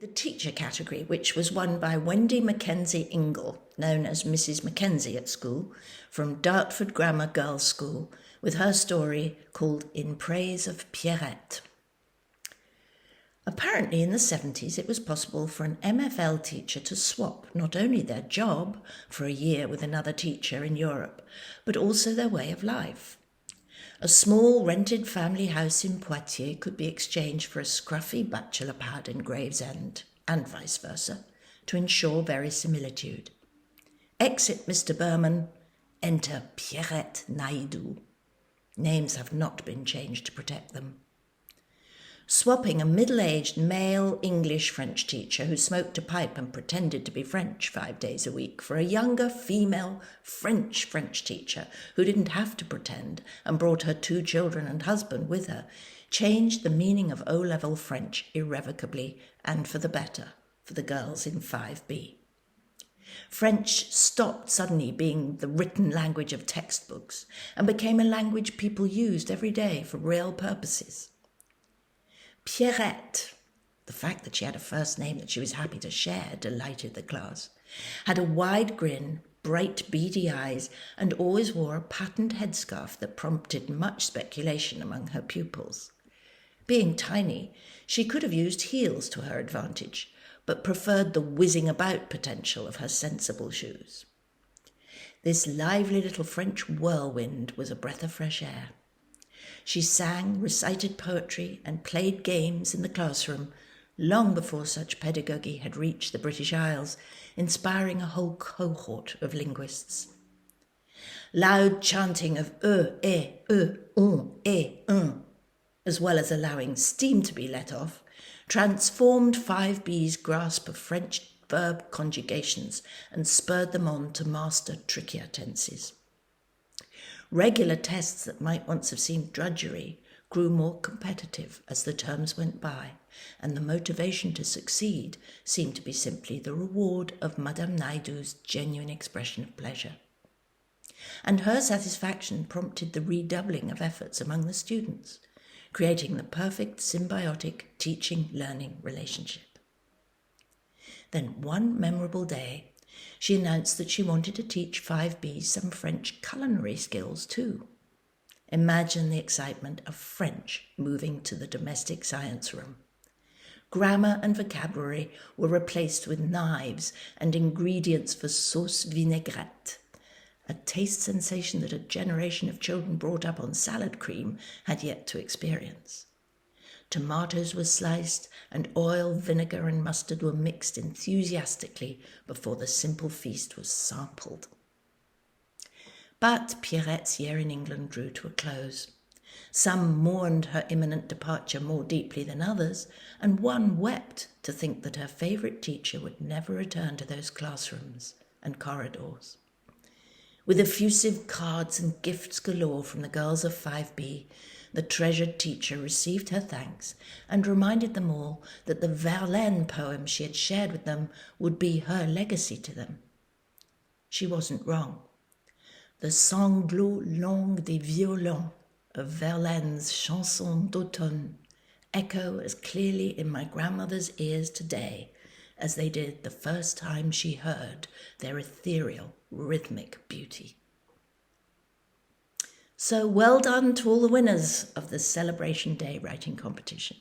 The teacher category, which was won by Wendy Mackenzie-Ingle, known as Mrs. Mackenzie at school, from Dartford Grammar Girls School, with her story called In Praise of Pierrette. Apparently in the 70s it was possible for an MFL teacher to swap not only their job for a year with another teacher in Europe, but also their way of life. A small rented family house in Poitiers could be exchanged for a scruffy bachelor pad in Gravesend, and vice versa, to ensure verisimilitude. Exit Mr. Berman, enter Pierrette Naidoo. Names have not been changed to protect them. Swapping a middle-aged male English-French teacher who smoked a pipe and pretended to be French 5 days a week for a younger female French teacher who didn't have to pretend and brought her 2 children and husband with her changed the meaning of O-level French irrevocably and for the better for the girls in 5B. French stopped suddenly being the written language of textbooks and became a language people used every day for real purposes. Pierrette, the fact that she had a first name that she was happy to share delighted the class, had a wide grin, bright beady eyes, and always wore a patterned headscarf that prompted much speculation among her pupils. Being tiny, she could have used heels to her advantage, but preferred the whizzing about potential of her sensible shoes. This lively little French whirlwind was a breath of fresh air. She sang, recited poetry, and played games in the classroom long before such pedagogy had reached the British Isles, inspiring a whole cohort of linguists. Loud chanting of un, as well as allowing steam to be let off, transformed 5B's grasp of French verb conjugations and spurred them on to master trickier tenses. Regular tests that might once have seemed drudgery grew more competitive as the terms went by, and the motivation to succeed seemed to be simply the reward of Madame Naidoo's genuine expression of pleasure. And her satisfaction prompted the redoubling of efforts among the students, creating the perfect symbiotic teaching-learning relationship. Then one memorable day, she announced that she wanted to teach 5B some French culinary skills too. Imagine the excitement of French moving to the domestic science room. Grammar and vocabulary were replaced with knives and ingredients for sauce vinaigrette, a taste sensation that a generation of children brought up on salad cream had yet to experience. Tomatoes were sliced, and oil, vinegar, and mustard were mixed enthusiastically before the simple feast was sampled. But Pierrette's year in England drew to a close. Some mourned her imminent departure more deeply than others, and one wept to think that her favourite teacher would never return to those classrooms and corridors. With effusive cards and gifts galore from the girls of 5B, the treasured teacher received her thanks and reminded them all that the Verlaine poem she had shared with them would be her legacy to them. She wasn't wrong. The sanglots longs des violons of Verlaine's Chanson d'automne echo as clearly in my grandmother's ears today as they did the first time she heard their ethereal, rhythmic beauty. So well done to all the winners of the Celebration Day writing competition.